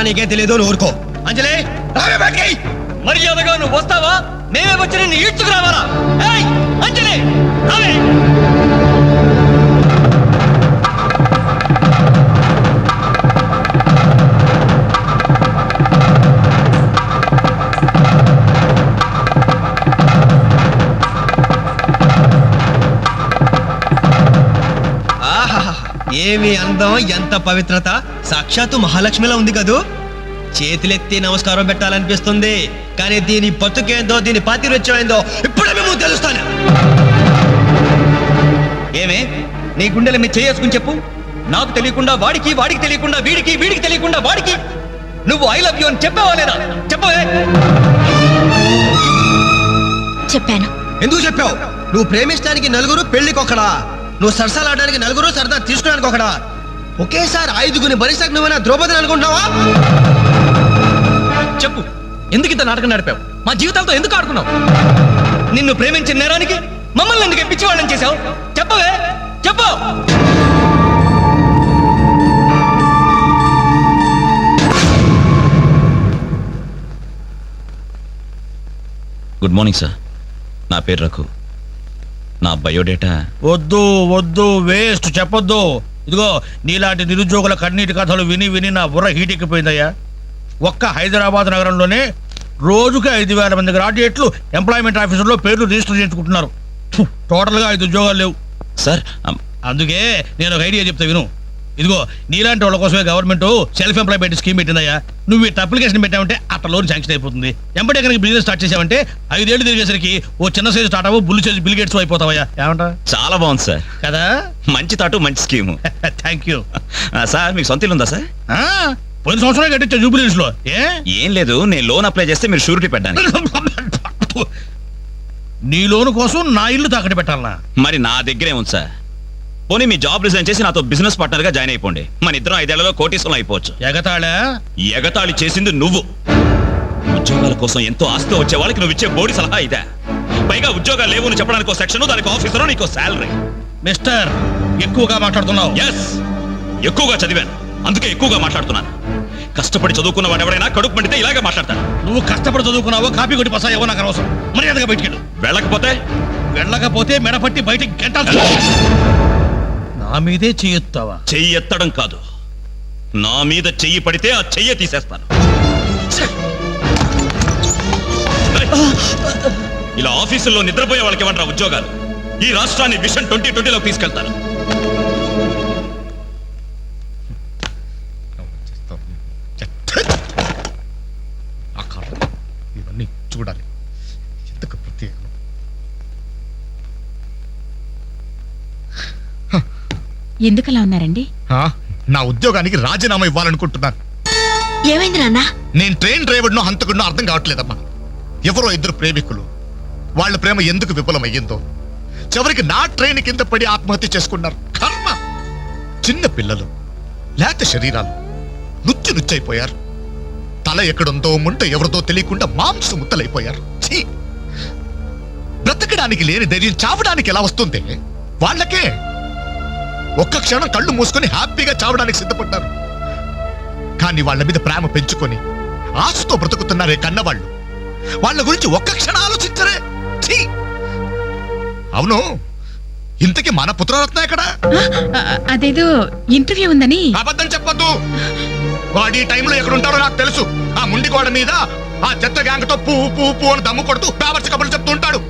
నీకేం తెలియదు, నువ్వు ఊరుకో. అంజలి మర్యాదగా నువ్వు వస్తావా? మేమే వచ్చి నిన్ను ఈడ్చుకురావాలా? అంజలి రావే. ఏమి అందం, ఎంత పవిత్రత! సాక్షాత్తు మహాలక్ష్మిలా ఉంది కదూ. చేతులెత్తి నమస్కారం పెట్టాలనిపిస్తుంది, కానీ దీని బతుకేందో, దీని పాతిరొచ్చేందో ఇప్పుడే మేము తెలుస్తాను. ఏమే నీ గుండెల మీద చేసుకుని చెప్పు. నాకు తెలియకుండా వాడికి, వాడికి తెలియకుండా వీడికి, వీడికి తెలియకుండా వాడికి నువ్వు ఐ లవ్ యూ అని చెప్పావా లేదా? చెప్పవే. చెప్పాను. ఎందుకు చెప్పావు? నువ్వు ప్రేమించడానికి నలుగురు, పెళ్లికి ఒకడా. నువ్వు సరసాలాడడానికి నలుగురు, సరదా తీసుకోవడానికి ఒకడా. ఒకేసారి 5గురిని భరించక నువ్వేనా ద్రౌపదిని అనుకుంటున్నావా? చెప్పు, ఎందుకు ఇంత నాటకం నడిపావు? మా జీవితాలతో ఎందుకు ఆడుకున్నావు? నిన్ను ప్రేమించిన నేరానికి మమ్మల్ని ఎందుకు పిచ్చివాళ్ళని చేశావు? చెప్పవే, చెప్పు. గుడ్ మార్నింగ్ సార్, నా పేరు రఘు. నా బయోడేటా వద్దు వద్దు, వేస్ట్, చెప్పొద్దు. ఇదిగో నీలాంటి నిరుద్యోగుల కన్నీటి కథలు విని విని నా బుర్ర హీటెక్కిపోయిందయ్యా. ఒక్క హైదరాబాద్ నగరంలోనే రోజుకి 5,000 మంది గ్రాడ్యుయేట్లు ఎంప్లాయ్మెంట్ ఆఫీసులో పేర్లు రిజిస్టర్ చేసుకుంటున్నారు. టోటల్గా 5 ఉద్యోగాలు లేవు సార్. అందుకే నేను ఒక ఐడియా చెప్తా విను. ఇదిగో నీలాంటి వాళ్ళ కోసమే గవర్నమెంట్ సెల్ఫ్ ఎంప్లాయ్మెంట్ స్కీమ్ పెట్టిందయ్యా. నువ్వు ఇట్లా అప్లికేషన్ పెట్టావంటే అట్లా లోన్ శాంక్షన్ అయిపోతుంది. ఎంబడే కనుక బిజినెస్ స్టార్ట్ చేసావంటే 5 ఏళ్ళు తిరిగేసరికి ఓ చిన్న సైజు స్టార్ట్ అవ్వు, బుల్లు సైజు బిల్ గేట్స్ అయిపోతావయ్యా. ఏమంటా? చాలా బాగుంది సార్. కదా, మంచి తాటు, మంచి స్కీము. Thank you sir. మీకు సొంత ఇల్లు ఉందా సార్? పోయిన సంవత్సరం కట్టించా జూబిలీస్ లో. ఏం లేదు, నేను లోన్ అప్లై చేస్తే మీరు షూరిటీ పెట్టాను. నీ లోన్ కోసం నా ఇల్లు తాకట్టు పెట్టాలనా? మరి నా దగ్గరే ఉంది సార్. పోనీ మీ జాబ్ రిజైన్ చేసి నాతో బిజినెస్ పార్ట్నర్ గా జాయిన్ అయిపోండి. మన ఇద్దరం 5 ఏళ్లలో కోటీశ్వరం అయిపోవచ్చు. ఎగతాళా? ఎగతాళి చేసింది నువ్వు. ఉద్యోగాల కోసం ఎంతో ఆస్తి వచ్చే వాళ్ళకి నువ్వు ఇచ్చే బోడి సలహా ఇదే. పైగా ఉద్యోగాలు లేవు అని చెప్పడానికి సెక్షన్, దానికి ఆఫీసర్, నీకు శాలరీ. మిస్టర్, ఎక్కువగా మాట్లాడుతున్నావు. ఎస్, ఎక్కువగా చదివాను, అందుకే ఎక్కువగా మాట్లాడుతున్నాను. కష్టపడి చదువుకున్న వాడు ఎవరైనా కడుపు మండితే ఇలాగే మాట్లాడతాను. నువ్వు కష్టపడి చదువుకున్నావో, కాపీ కొట్టి పసాయో నాకు అవసరం. మర్యాదగా బయటికెళ్ళు. వెళ్ళకపోతే మెడపట్టి బయటికి గంటాల్సి. నా మీదే చెయ్యెత్తావా? చెయ్యి ఎత్తడం కాదు, నా మీద చెయ్యి పడితే ఆ చెయ్యి తీసేస్తాను. ఇలా ఆఫీసుల్లో నిద్రపోయే వాళ్ళకి ఇవ్వండి ఉద్యోగాలు. ఈ రాష్ట్రాన్ని విషన్ 2020లో తీసుకెళ్తాను. ఇవన్నీ చూడాలి. ఎందుకు ప్రత్యేకం? ఎందుకలా ఉన్నారండి? నా ఉద్యోగానికి రాజీనామా ఇవ్వాలనుకుంటున్నాను. ఏమైంది నాన్న? నేను ట్రైన్ డ్రైవర్నో హంతకుడినో అర్థం కావట్లేదమ్మా. ఎవరో 2 ప్రేమికులు, వాళ్ళ ప్రేమ ఎందుకు విఫలమయ్యిందో, చివరికి నా ట్రైన్ కింద పడి ఆత్మహత్య చేసుకున్నారు. కర్మ. చిన్న పిల్లలు, లేత శరీరాలు, నుచ్చైపోయారు. తల ఎక్కడుందో ముంట ఎవరిదో తెలియకుండా మాంసం ముత్తలైపోయారు. బ్రతకడానికి లేని ధైర్యం చావడానికి ఎలా వస్తుంది? వాళ్ళకే ఒక్క క్షణం కళ్ళు మూసుకొని హ్యాపీగా చావడానికి సిద్ధపడ్డారు. కానీ వాళ్ళ మీద ప్రేమ పెంచుకొని ఆశతో బ్రతుకుతున్నారే కన్నవాళ్ళు. వాళ్ళ గురించి ఒక్క క్షణం ఆలోచించరే. అవును, ఇంతకీ మన పుత్రరత్న ఎక్కడ? అదేదో ఇంటర్వ్యూ ఉందని. అబద్ధం చెప్పొద్దు. వాడు ఈ టైంలో ఎక్కడుంటారో నాకు తెలుసు. ఆ ముండి గోడ మీద ఆ చెత్త గ్యాంగ్తో పువ్వు అని దమ్ము కొడుతూ పేపర్స్ కబుర్లు చెప్తూ ఉంటాడు.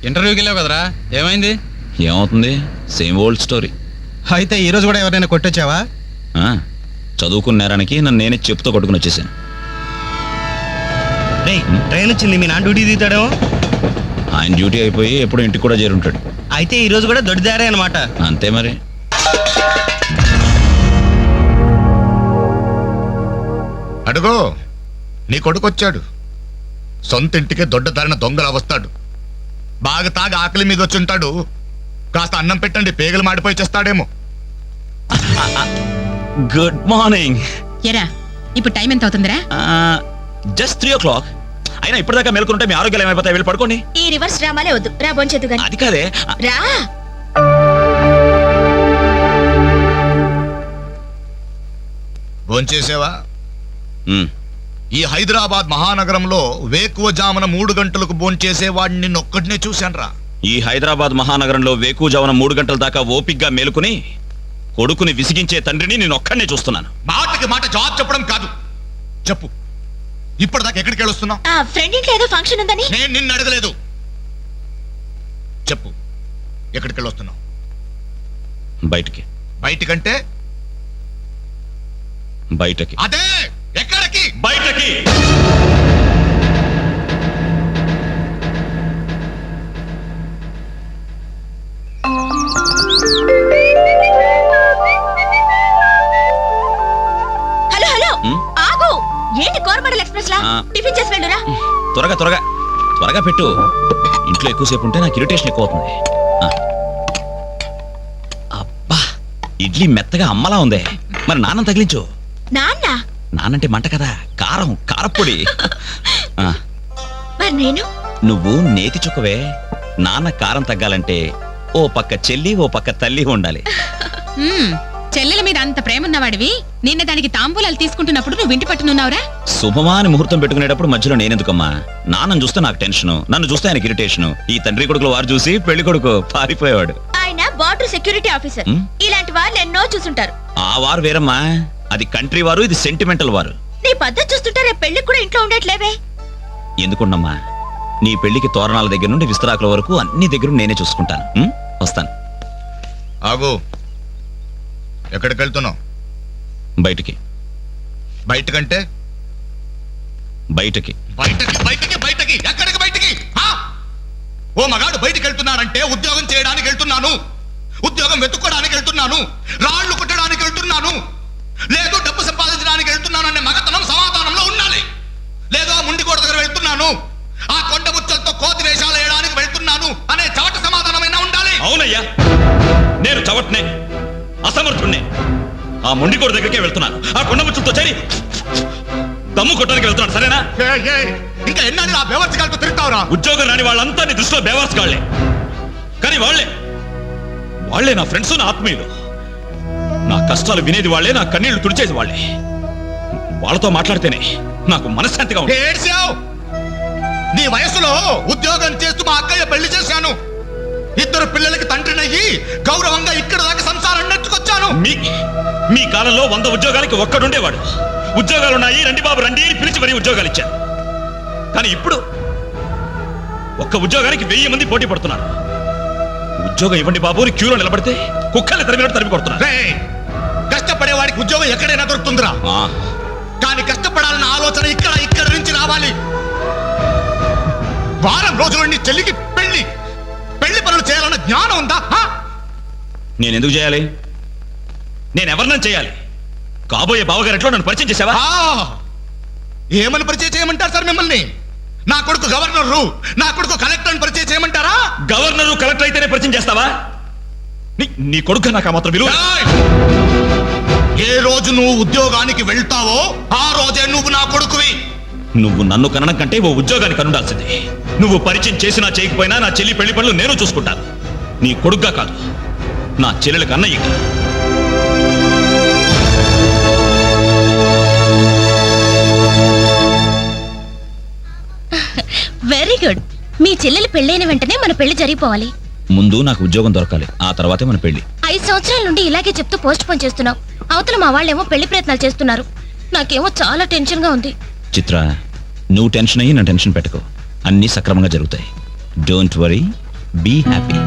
ఇంటర్వ్యూకి వెళ్ళావు కదరా, ఏమైంది? ఏమవుతుంది, సేమ్ ఓల్డ్ స్టోరీ. అయితే ఈ రోజు కూడా ఎవరైనా కొట్టొచ్చావా? చదువుకున్న నేరానికి నన్ను నేనే చెప్పుతో కొట్టుకుని వచ్చేసాను. ట్రైన్ వచ్చింది, మీ నాన్న డ్యూటీ దిగుతాడేమో. ఆయన డ్యూటీ అయిపోయి ఎప్పుడు ఇంటికి కూడా చేరుంటాడు. అయితే ఈ రోజు కూడా దొడ్డిదారే అనమాట. అంతే మరి. అడుగో, నీ కొడుకు వచ్చాడు. సొంత ఇంటికే దొడ్డదారిన దొంగలా వస్తాడు. బాగా తాగి ఆకలి మీద వచ్చి ఉంటాడు. కాస్త అన్నం పెట్టండి, పేగలు మాడిపోయి చేస్తాడేమో. Good morning. ఎరా, ఇప్పుడు టైం ఎంత అవుతుందిరా? Just 3 o'clock. అయినా ఇప్పటిదాకా మేలుకుంటే మీ ఆరోగ్యాలు ఏమైపోతాయి? వెళ్ళి పడుకోండి. ఈ రివర్స్ డ్రామాలే వద్దు, రా బొంచెద్దు గాని. అది కాదే, రా. భోంచేసేవా? ఉమ్, ఈ హైదరాబాద్ మహానగరంలో వేకువజామున 3 గంటలకు భోంచేసేవాడిని నిన్నొక్కడినే చూశానురా. ఈ హైదరాబాద్ మహానగరంలో వేకుజామున 3 గంటల దాకా ఓపిగ్గా మేలుకుని కొడుకుని విసిగించే తండ్రిని నేను ఒక్కడనే చూస్తున్నాను. మాటకి మాట జవాబు చెప్పడం కాదు. చెప్పు, ఇప్పటిదాకా ఎక్కడికి వెళ్ళొస్తున్నావు? ఆ ఫ్రెండ్ ఇంట్లో ఏదో ఫంక్షన్ ఉందని. నేను నిన్ను అడగలేదు. చెప్పు, ఎక్కడికి వెళ్ళొస్తున్నావు? బయటికి. బయటికంటే బయటకి. అదే ఎక్కడికి? బయటకి. హలో హలో ఉమ్? ఆగు. ఏంటి కోరమండల్ ఎక్స్ప్రెస్ లా ఆ. టిఫిన్ చేసి వెళ్ళురా. త్వరగా త్వరగా త్వరగా పెట్టు. ఇంట్లో ఎక్కువసేపు ఉంటే నాకు ఇరిటేషన్ ఎక్కువ అవుతుంది. ఆ. అబ్బా, ఇడ్లీ మెత్తగా అమ్మలా ఉంది. మరి నాన్న తగిలించు. నాన్న నానంటే మంట కదా, కారం, కారప్పొడి. ఆ, మరి నేను నువ్వు నేతి చుక్కవే. నాన్న కారం తగ్గాలంటే ఓ పక్క చెల్లి ఓ పక్క తల్లి ఉండాలి. చెల్లెల మీద అంత ప్రేమ ఉన్నవాడివి నిన్న దానికి తాంబూలాలు తీసుకుంటున్నప్పుడు నువ్వు ఇంటి పట్టునున్నావురా. శుభమా అని ముహూర్తం పెట్టుకునేటప్పుడు మధ్యలో నేనెందుకమ్మా? నాన్నను చూస్తే నాకు టెన్షన్, నన్ను చూస్తే ఆయనకి ఇరిటేషన్. ఈ తండ్రి కొడుకులు వారు చూసి పెళ్లి కొడుకు పారిపోయేవాడు. ఆయన బార్డర్ సెక్యూరిటీ ఆఫీసర్. ఉమ్? ఇలాంటి వాళ్ళు ఎన్నో చూసుంటారు. ఆ వారు వేరమ్మా, అది కంట్రీ వారు, ఇది సెంటిమెంటల్ వారు. నీ పద్ధతి చూస్తుంటే రేపు పెళ్లికి కూడా ఇంట్లో ఉండట్లేవే. ఎందుకున్నమ్మా, నీ పెళ్లికి తోరణాల దగ్గర నుండి విస్తరాకుల వరకు అన్ని దగ్గర నేనే చూసుకుంటాను. వస్తాను. ఆగు, ఎక్కడికి వెళ్తున్నావు? బయటికి. బయటకంటే బయటకి. బయటకి బయటకి బయటకి ఎక్కడికి బయటికి? ఆ? ఓ మగాడు బయటికి వెళ్తున్నానంటే ఉద్యోగం చేయడానికి వెళ్తున్నాను, ఉద్యోగం వెతుక్కోడానికి వెళ్తున్నాను, రాళ్లు కొట్టడానికి వెళ్తున్నాను, లేదు డబ్బు సంపాదించడానికి వెళ్తున్నాను అనే మగతనం సమాధానంలో ఉండాలి. లేదో ముండికోట దగ్గర వెళ్తున్నాను, ఆ కొండ ముచ్చలతో కోతి వేషాలు వేయడానికి వెళ్తున్నాను అనే చవట సమాధానమైనా ఉండాలి. అవునయ్యా, నేను చవట్నే, అసమర్థుణ్ణే. ఆ మొండికోడు దగ్గరికే వెళ్తున్నాను, ఆ కొండ ముచ్చులతో చేరి దమ్ము కొట్టడానికి వెళ్తున్నాను. సరేనా? ఇంకా ఎన్నాళ్ళు ఆ బెవర్స్గాలతో తిరుగుతావురా? ఉద్యోగం రాని వాళ్ళంతా నీ దృష్టిలో బేవర్స్ గాళ్లే. కానీ వాళ్ళే నా ఫ్రెండ్స్, నా ఆత్మీయులు. నా కష్టాలు వినేది వాళ్ళే, నా కన్నీళ్లు తుడిచేది వాళ్ళే. వాళ్ళతో మాట్లాడితేనే నాకు మనశ్శాంతిగా ఉంది. ఏడ్చావు. నీ వయసులో ఉద్యోగం చేస్తూ మా అక్కయ్య పెళ్లి చేశాను, 2 పిల్లలకి తండ్రినయ్యి గౌరవంగా ఇక్కడ దాకా సంసారం నెట్టుకొచ్చాను. మీ కాలంలో 100 ఉద్యోగాలకి ఒక్కడుండేవాడు. ఉద్యోగాలున్నాయి, రండి బాబు రండి అని పిలిచి మరీ ఉద్యోగాలు ఇచ్చాను. కానీ ఇప్పుడు ఒక్క ఉద్యోగానికి 1000 మంది పోటీ పడుతున్నారు. ఉద్యోగం ఇవ్వండి బాబు అని క్యూలో నిలబడితే కుక్కల్ని తరిమినట్టు తరిమి కొడుతున్నారు. రేయ్, కష్టపడేవాడికి ఉద్యోగం ఎక్కడైనా దొరుకుతుందిరా. కానీ కష్టపడాలన్న ఆలోచన ఇక్కడ నుంచి రావాలి. వారం రోజుల నుండి చెల్లికి పెళ్లి పనులు చేయాలన్న జ్ఞానం ఉందా? నేను ఎందుకు చేయాలి? నేను ఎవరినైనా చేయాలి. కాబోయే బావగారింట్లో నన్ను పరిచయం చేసావా? ఏమని పరిచయం చేయమంటారు సార్ మిమ్మల్ని? నా కొడుకు గవర్నరు, నా కొడుకు కలెక్టర్ పరిచయం చేయమంటారా? గవర్నరు కలెక్టర్ అయితేనే పరిచయం చేస్తావా? నీ కొడుకు నాకు మాత్రం విలువ. ఏ రోజు నువ్వు ఉద్యోగానికి వెళ్తావో ఆ రోజే నువ్వు నా కొడుకువి. నువ్వు నన్ను కనడం కంటే ఓ ఉద్యోగానికి కనుండాల్సింది. నువ్వు పరిచయం చేసినా చేయకపోయినా నా చెల్లి పెళ్లి పనులు నేను చూసుకుంటాను. నీ కొడుగ్గా కాదు, నా చెల్లెలకు అన్నయ్యగా. Very good. మీ చెల్లెలు పెళ్ళైన వెంటనే మన పెళ్లి జరిగిపోవాలి. ముందు నాకు ఉద్యోగం దొరకాలి, ఆ తర్వాతే మన పెళ్లి. 5 సంవత్సరాల నుండి ఇలాగే చెప్తూ పోస్ట్ పోన్ చేస్తున్నావు. అవతల మా వాళ్ళేమో పెళ్లి ప్రయత్నాలు చేస్తున్నారు. నాకేమో చాలా టెన్షన్ గా ఉంది. చిత్ర, నువ్వు టెన్షన్ అయ్యి నా టెన్షన్ పెట్టుకో. అన్నీ సక్రమంగా జరుగుతాయి. Don't worry, be happy.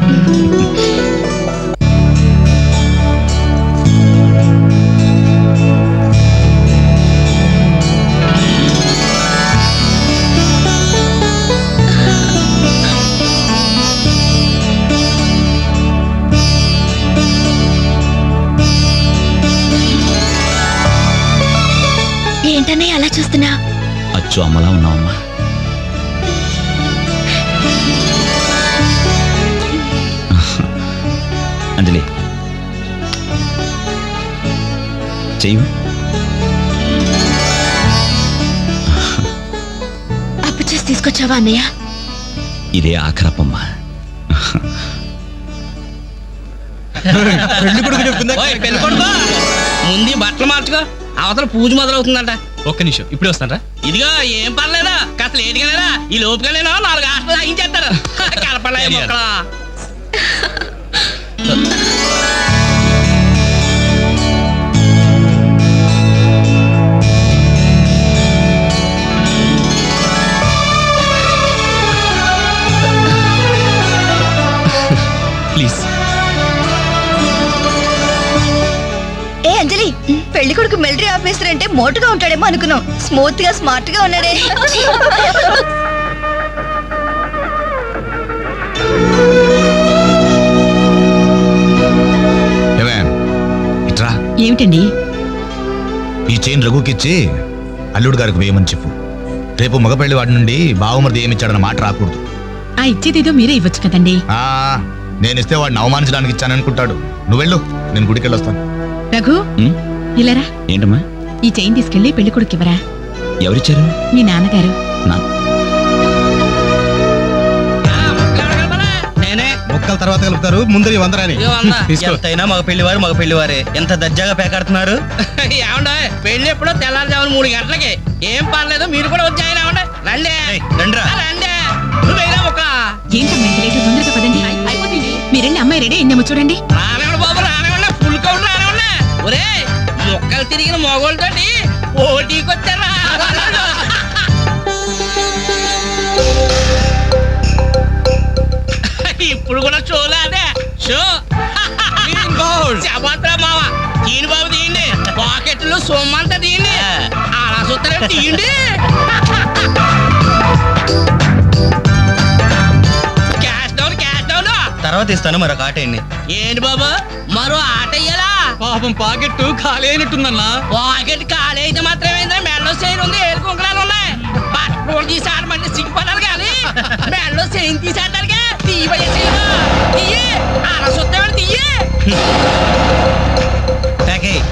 ఏంటనే అలా చూస్తున్నా? అచ్చు అమ్మలా ఉన్నావమ్మా. అంజలి, చెయ్యి. అప్పు చేసి తీసుకొచ్చావా అన్నయ్య? ఇదే ఆఖరప్పమ్మా. ముందు బట్టలు మార్చుకో, అవతల పూజ మొదలవుతుందంట. ఒక్క నిమిషం ఇప్పుడే వస్తానరా. ఇదిగో ఏం పర్లేదా, కాస్త లేటుగానేరా. ఈ లోపుగానేనా 4 హాస్టల్ తాగించేస్తారు. కలపలే మొక్కలా. ప్లీజ్. ఏ అంజలి, పెళ్లి కొడుకు మిలిటరీ ఆఫీసర్ అంటే మోటుగా ఉంటాడేమో అనుకున్నాం. స్మూత్ గా స్మార్ట్ గా ఉన్నాడే. ఇట్రా, ఏమిటండి? ఈ చైన్ రఘుకిచ్చి అల్లుడు గారికి వేయమని చెప్పు. రేపు మగపెళ్లి వాడి నుండి బావమరిది ఏమిచ్చాడన్న మాట రాకూడదు. ఆ ఇచ్చేదేదో మీరే ఇవ్వచ్చు కదండి. నేనిస్తే వాడిని అవమానించడానికి ఇచ్చాననుకుంటాడు. నువ్వు వెళ్ళు, నేను గుడికి వెళ్ళొస్తాను. రఘు, ఇలారా. ఏంటమ్మా? ఈ చైన్ తీసుకెళ్లి పెళ్లి కొడుకు ఇవ్వరా. ఎవరిచ్చారు? మీ నాన్నగారు. నేనే మొక్కల తర్వాత కలుపుతారు, ముందు ఈ వందరాని ఇదిగో 100. ఎంతైనా మగ పెళ్లివారే ఎంత దర్జాగా పేకాడుతున్నారు. ఏమండ పెళ్లి ఎప్పుడో తెల్లారుజామున 3 గంటలకి. ఏం పర్లేదు, మీరు కూడా వచ్చాయి. ఏమండ రండి. రండ్రా. రండి. నువ్వేనా మొక్క ఏంటమ్మా ఇంత లేటు? తొందరగా పదండి. అయిపోతుంది. మీరెళ్ళి అమ్మాయి రెడీ అయిందేమో చూడండి. రానివ్వండి బాబు, రానివ్వండి. ఫుల్ కౌంట్ రానివ్వండి. ఒరే, మొక్కలు తిరిగిన మొగోళ్ళతోటి పోటీకి వచ్చారా? ఇప్పుడు కూడా షోలే అదే షో. చెప్పత్రా మావా, తీయండి బాబు, తీయండి. పాకెట్లో సొమ్మంతా తీయండి. అలా చూస్తారే, తీయండి. Cash down, cash down. తర్వాత ఇస్తాను మరొక ఆటేయండి. ఏంటి బాబు, మరో ఆట ఇయ్యాలా? పాపం పాకెట్ ఖాళీ అయినట్టుందన్నా. పాకెట్ ఖాళీ అయితే మాత్రమేందా? మెడలో చైన్ ఉంది, ఏడు కుంకలాలు ఉన్నాయి. పట్టుకోలు తీసాడమంటే సిగ్గుపడాలి కానీ మెడలో చైన్ తీసేటానికి తీయబోయే చైన్ తీయి. అలా చూస్తామని తీయి. ప్యాకేయ్.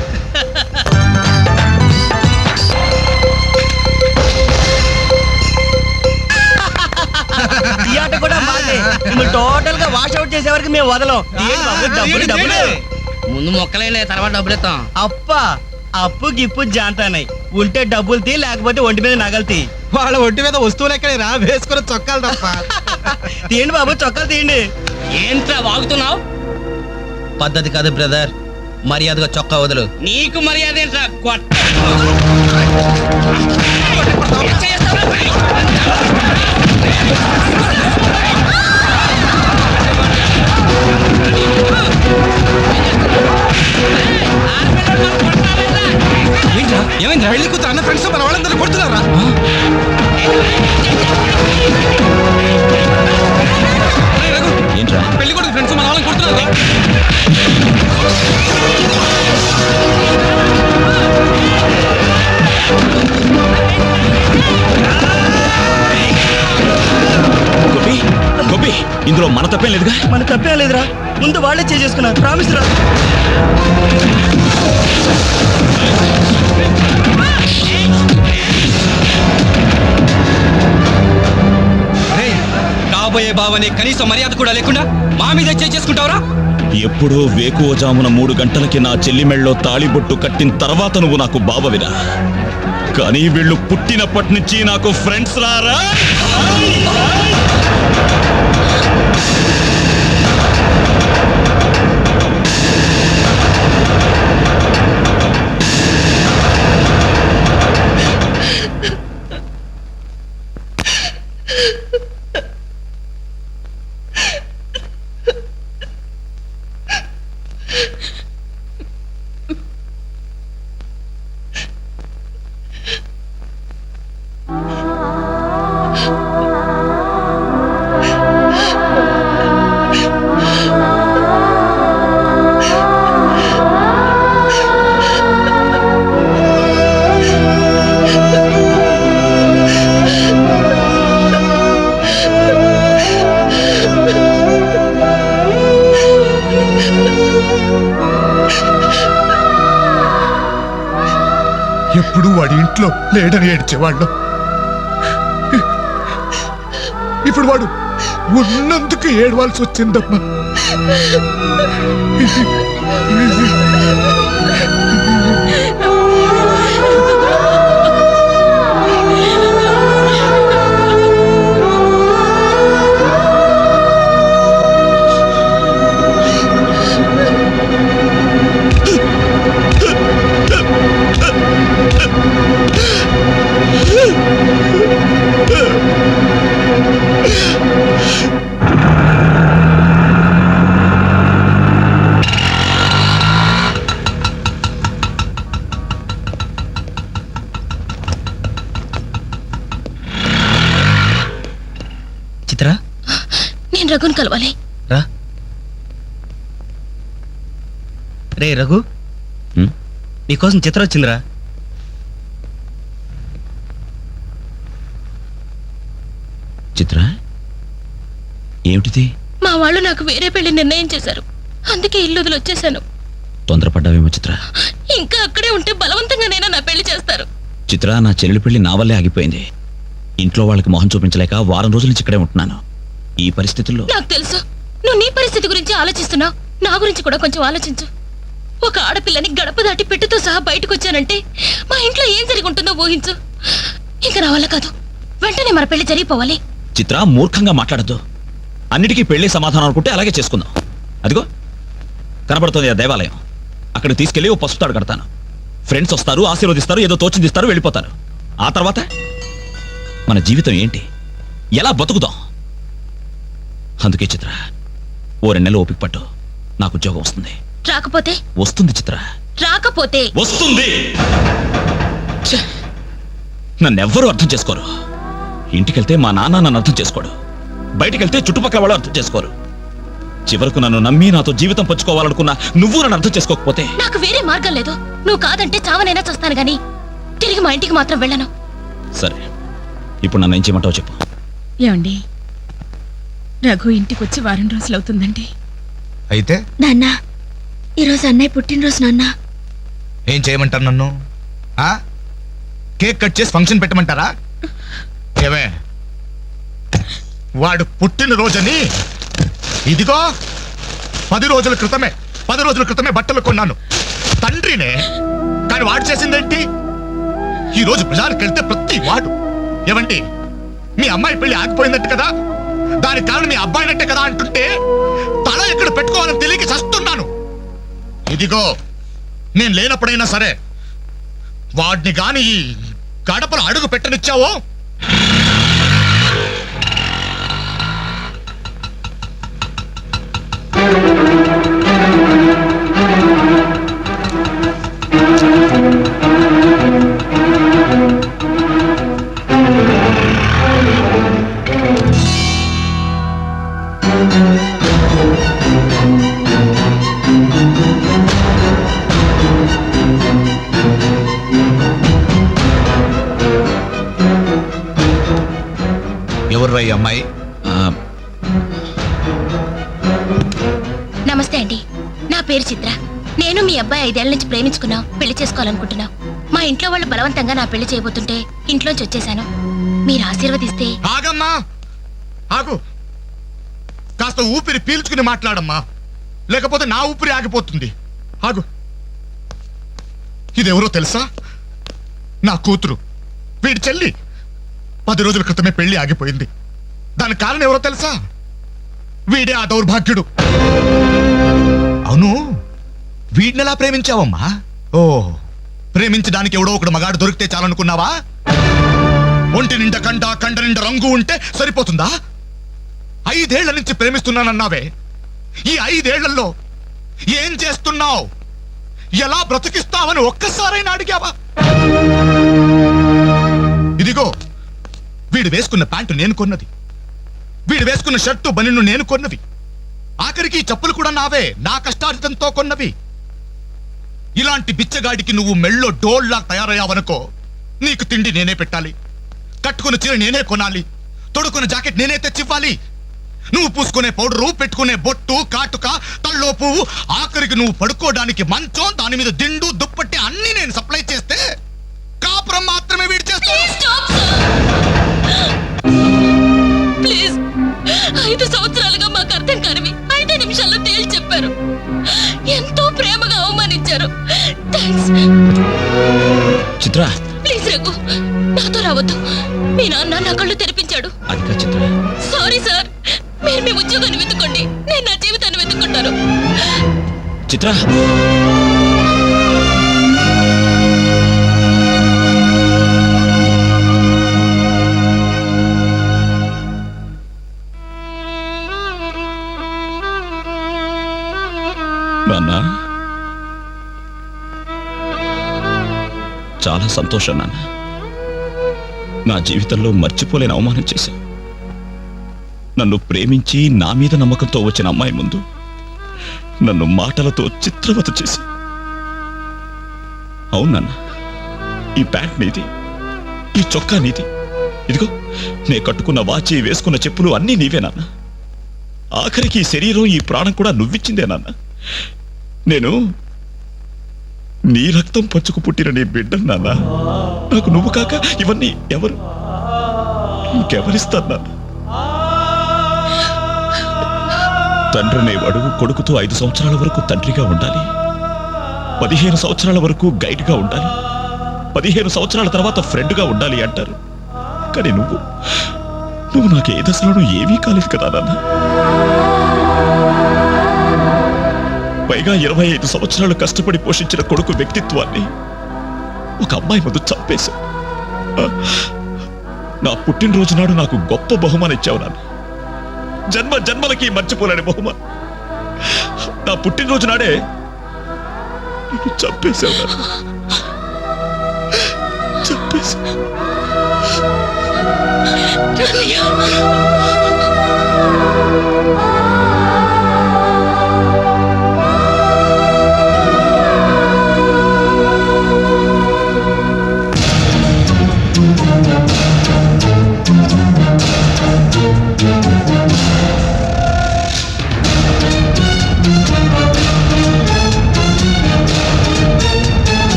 ఈ ఆట కూడా మాదే. మిమ్మల్ని టోటల్ గా వాష్ అవుట్ చేసే వరకు మేము వదలం. ఏంటి బాబు, డబ్బులు ముందు మొక్కలైనా తర్వాత డబ్బులు ఇస్తాం. అప్పు గిప్పు జాంతానాయి. ఉంటే డబ్బులు తీ, లేకపోతే ఒంటి మీద నగలు తీ. వాళ్ళ ఒంటి మీద వస్తువులు ఎక్కడైనా వేసుకున్న చొక్కాలు తప్ప. తీయండి బాబు, చొక్కాలు తీయండి. ఏంట్రా వాగుతున్నావు? పద్ధతి కాదు బ్రదర్, మర్యాదగా చొక్కా వదులు. నీకు మర్యాద ఏంట్రా? ఏమైంది? పెళ్లి కూతురు అన్న ఫ్రెండ్స్ మన వాళ్ళందరూ కొడుతున్నారా? ఏంట్రా? పెళ్లి కొడుకు ఫ్రెండ్స్ మన వాళ్ళని కొడుతున్నారు. గోపి, ఇందులో మన తప్పేం లేదుగా? మన తప్పేం లేదురా. ముందు వాళ్ళే చేసుకున్నారు. ప్రామిస్ రా. కాబోయే బావని కనీసం మర్యాద కూడా లేకుండా మా మీద చేసుకుంటావరా? ఎప్పుడో వేకువజామున 3 గంటలకి నా చెల్లి మెళ్ళలో తాళిబొట్టు కట్టిన తర్వాత నువ్వు నాకు బావవిరా. కానీ వీళ్ళు పుట్టినప్పటి నుంచి నాకు ఫ్రెండ్స్ రారా. ఎప్పుడు వాడి ఇంట్లో లేడని ఏడ్చేవాళ్ళు. ఇప్పుడు వాడు ఉన్నందుకు ఏడవాల్సి వచ్చిందమ్మా. నేను రఘుని కలవాలి. రా. రే రఘు, నీకోసం చిత్ర వచ్చిందిరా. చిత్ర, ఏమిటిది? మా వాళ్ళు నాకు వేరే పెళ్లి నిర్ణయం చేశారు. అందుకే ఇల్లు వదిలి వచ్చేసాను. తొందరపడ్డావేమో చిత్ర. ఇంకా అక్కడే ఉంటే బలవంతంగానైనా నా పెళ్లి చేస్తారు. చిత్ర, నా చెల్లెలి పెళ్లి నా వల్లే ఆగిపోయింది. ఇంట్లో వాళ్ళకి మొహం చూపించలేక వారం రోజుల నుంచి ఇక్కడే ఉంటున్నాను. ఈ పరిస్థితుల్లో నాకు తెలుసు నువ్వు నీ పరిస్థితి గురించి ఆలోచిస్తున్నావు. నా గురించి కూడా కొంచెం ఆలోచించు. ఒక ఆడపిల్లని గడప దాటి పెట్టుతో సహా బయటకు వచ్చానంటే మా ఇంట్లో ఏం జరిగి ఉంటుందో ఊహించు. ఇంకా నా వల్ల కాదు. వెంటనే మన పెళ్లి జరిగిపోవాలి. చిత్ర, మూర్ఖంగా మాట్లాడద్దు. అన్నిటికీ పెళ్లి సమాధానం అనుకుంటే అలాగే చేసుకుందాం. అదిగో కనబడుతుంది ఆ దేవాలయం. అక్కడికి తీసుకెళ్లి ఓ పసుపు తాడు కడతాను. ఫ్రెండ్స్ వస్తారు, ఆశీర్వదిస్తారు, ఏదో తోచిందిస్తారు, వెళ్ళిపోతారు. ఆ తర్వాత మన జీవితం ఏంటి, ఎలా బతుకుదాం? అందుకే చిత్ర, ఓ 2 నెలలు ఓపిక పట్టు. నాకు ఉద్యోగం వస్తుంది. రాకపోతే? వస్తుంది చిత్ర, రాకపోతే వస్తుంది. నన్నెవ్వరూ అర్థం చేసుకోరు. ఇంటికెళ్తే మా నాన్న నన్ను అర్థం చేసుకోడు. బయటికెళ్తే చుట్టుపక్కల వాళ్ళు అర్థం చేసుకోరు. చివరకు నన్ను నమ్మి నాతో జీవితం పంచుకోవాలనుకున్నా నువ్వు నన్ను అర్థం చేసుకోకపోతే నాకు వేరే మార్గం లేదు. నువ్వు కాదంటే చావనైనా చస్తాను గాని తిరిగి మా ఇంటికి మాత్రం వెళ్ళను. సరే, ఇప్పుడు నన్ను ఏం చేయమంటావు చెప్పు. ఏమండి, రఘు ఇంటికి వచ్చి వారం రోజులు అవుతుందండి. అయితే నాన్న, ఈరోజు అన్నయ్య పుట్టినరోజు నాన్న. ఏం చేయమంటారు నన్ను? ఆ? కేక్ కట్ చేసి ఫంక్షన్ పెట్టమంటారా? ఏమే, వాడు పుట్టినరోజని ఇదిగో 10 రోజుల క్రితమే బట్టలు కొన్నాను. తండ్రినే. కానీ వాడు చేసిందేంటి? ఈ రోజు బజార్కి వెళ్తే ప్రతి వాడు ఏమండి మీ అమ్మాయి పెళ్లి ఆగిపోయిందంటే కదా, దానికి కారణం మీ అబ్బాయినంటే కదా అంటుంటే తల ఎక్కడ పెట్టుకోవాలని తెలియక చస్తున్నాను. ఇదిగో నేను లేనప్పుడైనా సరే వాడిని గాని ఈ గడపలు అడుగు పెట్టనిచ్చావో ఎవర్రా ఈ అమ్మాయి? నమస్తే అండి, నా పేరు చిత్ర. నేను మీ అబ్బాయి 5 ఏళ్ల నుంచి ప్రేమించుకున్నాం, పెళ్లి చేసుకోవాలనుకుంటున్నాం. మా ఇంట్లో వాళ్ళు బలవంతంగా నా పెళ్లి చేయబోతుంటే ఇంట్లోంచి వచ్చేసాను. మీరు ఆశీర్వదిస్తే. ఆగమ్మా, ఆగు. కాస్త ఊపిరి పీల్చుకుని మాట్లాడమ్మా, లేకపోతే నా ఊపిరి ఆగిపోతుంది. ఆగు. ఇదెవరో తెలుసా? నా కూతురు, వీడి చెల్లి. 10 రోజుల క్రితమే పెళ్లి ఆగిపోయింది. దానికి కారణం ఎవరో తెలుసా? వీడే ఆ దౌర్భాగ్యుడు. అవును, వీడినెలా ప్రేమించావమ్మా? ఓ, ప్రేమించడానికి ఎవడో ఒకడు మగాడు దొరికితే చాలనుకున్నావా? ఒంటి నిండా కండ నిండా రంగు ఉంటే సరిపోతుందా? 5 ఏళ్ల నుంచి ప్రేమిస్తున్నానన్నావే, ఈ 5 ఏళ్లలో ఏం చేస్తున్నావు? ఎలా బ్రతికిస్తావని ఒక్కసారైనా అడిగావా? ఇదిగో వీడు వేసుకున్న ప్యాంటు నేను కొన్నది, వీడు వేసుకున్న షర్టు బనిను నేను కొన్నవి, ఆఖరికి చెప్పులు కూడా నావే, నా కష్టార్జితంతో కొన్నవి. ఇలాంటి బిచ్చగాడికి నువ్వు మెళ్ళో డోల్లా తయారయ్యావనుకో, నీకు తిండి నేనే పెట్టాలి, కట్టుకున్న చీర నేనే కొనాలి, తొడుకున్న జాకెట్ నేనే తెచ్చివ్వాలి. నువ్వు పూసుకునే పౌడరు, పెట్టుకునే బొట్టు, కాటుక, తల్లో పువ్వు, ఆఖరికి నువ్వు పడుకోవడానికి మంచం, దాని మీద దిండు, దుప్పట్టి అన్ని నేను సప్లై చేస్తే కాపురం మాత్రమే వీడి చేస్తాను. ప్లీజ్, 5 సంవత్సరాలుగా మాకు అర్థం కానివి 5 నిమిషాల్లో తేల్చి చెప్పారు. ఎంతో ప్రేమగా అవమానించారు. థాంక్స్. చిత్ర, ప్లీజ్ రఘు, నాతో రావద్దు. మీ నాన్న నా కళ్ళు తెరిపించాడు. అది చిత్ర. సారీ సార్, మీరు మీ ఉద్యోగాన్ని వెతుక్కోండి, నేను నా జీవితాన్ని వెతుక్కుంటాను. చిత్ర, నాన్న, చాలా సంతోషం నాన్న. నా జీవితంలో మర్చిపోలేని అవమానం చేశావు. నన్ను ప్రేమించి నా మీద నమ్మకంతో వచ్చిన అమ్మాయి ముందు నన్ను మాటలతో చిత్రవత చేసి, అవునన్న, ఈ ప్యాంట్ నీది, ఈ చొక్కా నీది, ఇదిగో నే కట్టుకున్న వాచి, వేసుకున్న చెప్పులు అన్నీ నీవేనన్న, ఆఖరికి ఈ శరీరం, ఈ ప్రాణం కూడా నువ్విచ్చిందేనన్న. నేను నీ రక్తం పంచుకు పుట్టిన నీ బిడ్డను నాన్న. నాకు నువ్వు కాక ఇవన్నీ ఎవరు, ఇంకెవరిస్తారు నాన్న? తండ్రి అనేవాడు కొడుకుతో 5 సంవత్సరాల వరకు తండ్రిగా ఉండాలి, 15 సంవత్సరాల వరకు గైడ్గా ఉండాలి, 15 సంవత్సరాల తర్వాత ఫ్రెండ్గా ఉండాలి అంటారు. కానీ నువ్వు నాకు ఏ దశలోనూ ఏమీ కాలేదు కదా నాన్న. పైగా 25 సంవత్సరాలు కష్టపడి పోషించిన కొడుకు వ్యక్తిత్వాన్ని ఒక అమ్మాయి ముందు చంపేశావు. నా పుట్టినరోజు నాడు నాకు గొప్ప బహుమానం ఇచ్చావు నాన్న, జన్మ జన్మలకి మర్చిపోలేని బహుమానం. నా పుట్టినరోజు నాడే నిన్ను చంపేశావు నాన్న, చంపేశావు.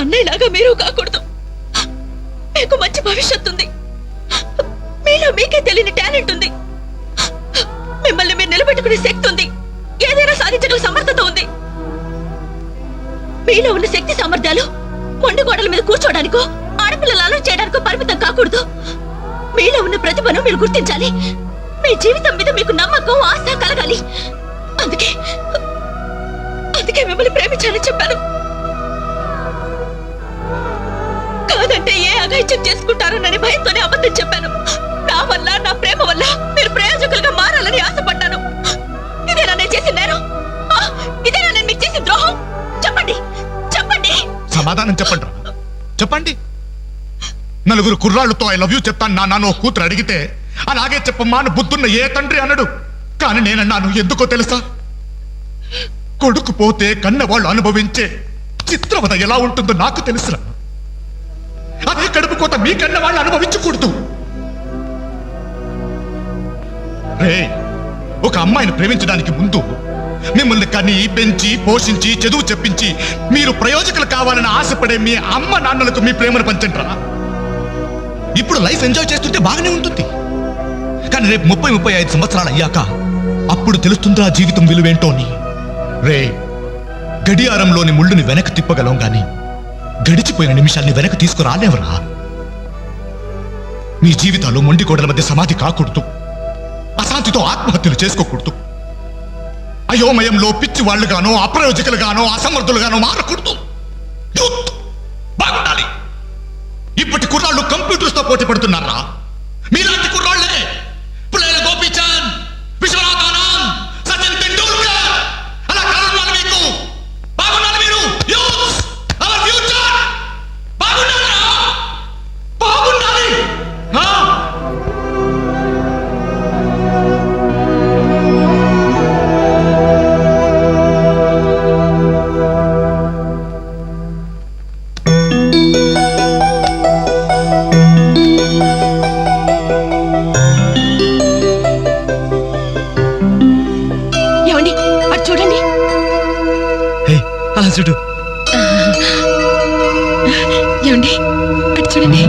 అన్నయ్యలాగా మీరు కాకూడదు. మీకు మంచి భవిష్యత్తు ఉంది, మీలో మీకే తెలియని టాలెంట్ ఉంది, మిమ్మల్ని మీరు నిలబెట్టుకునే శక్తి ఉంది, ఏదైనా సాధించగల సమర్థత ఉంది. మీలో ఉన్న శక్తి సామర్థ్యాలు మొండి గోడల మీద కూర్చోడానికో, ఆడపిల్లలు అలర్ట్ చేయడానికో పరిమితం కాకూడదు. మీలో ఉన్న ప్రతిభను మీరు గుర్తించాలి. మీ జీవితం మీద మీకు నమ్మకం, ఆశ కలగాలి. అందుకే మిమ్మల్ని ప్రేమించాలని చెప్పాను. కాదంటే ఏ అఘాయిత్యం చేసుకుంటారోనని భయంతోనే అబద్ధం చెప్పాను. నా వల్ల, నా ప్రేమ వల్ల మీరు ప్రయోజకులుగా మారాలని ఆశపడ్డాను. ఇదేనా నేను చేసిన నేరం? ఇదేనా నేను మీకు చేసిన ద్రోహం? చెప్పండి, చెప్పండి. సమాధానం చెప్పండి, చెప్పండి. నలుగురు కుర్రాళ్ళతో ఐ లవ్ యూ చెప్తాను నాన్న ఓ కూతురు అడిగితే అలాగే చెప్పమ్మా అని బుద్ధున్న ఏ తండ్రి అనడు. కానీ నేనన్నాను, ఎందుకో తెలుసా? కొడుకు పోతే కన్నవాళ్ళు అనుభవించే చిత్రవద ఎలా ఉంటుందో నాకు తెలుసురా. అదే కడుపు కోత మీ కన్న వాళ్ళు అనుభవించకూడదు. రే, ఒక అమ్మాయిని ప్రేమించడానికి ముందు మిమ్మల్ని కని, పెంచి, పోషించి, చదువు చెప్పించి మీరు ప్రయోజకులు కావాలని ఆశపడే మీ అమ్మ నాన్నలకు మీ ప్రేమను పంచండిరా. ఇప్పుడు లైఫ్ ఎంజాయ్ చేస్తుంటే బాగానే ఉంటుంది, కానీ రేపు 30-35 సంవత్సరాలు అయ్యాక అప్పుడు తెలుస్తుందా జీవితం విలువేంటో అని. రే, గడియారంలోని ముళ్ళుని వెనక్కి తిప్పగలం గాని గడిచిపోయిన నిమిషాల్ని వెనక్కి తీసుకురాలేవరా. మీ జీవితాలు మొండి గోడల మధ్య సమాధి కాకూడదు, అశాంతితో ఆత్మహత్యలు చేసుకోకూడదు, అయోమయంలో పిచ్చి వాళ్ళుగానో, అప్రయోజకులుగానో, అసమర్థులుగానో మారకూడదు. యూత్ బాగుండాలి. ఇప్పటి కుర్రాళ్ళు కంప్యూటర్స్ తో పోటీ పడుతున్నారా? మీలాంటి కుర్రాళ్లే పుల్లయ్య గోపీచంద్, విశ్వనాథ్ ఆనంద్, సచిన్ టెండూల్కర్ అలా కారణాలు మీకు. బాగున్నారు మీరు. Youth our future. బాగున్నారా? బాగుండాలి. చుట్టూ ఏమండి అటు చూడండి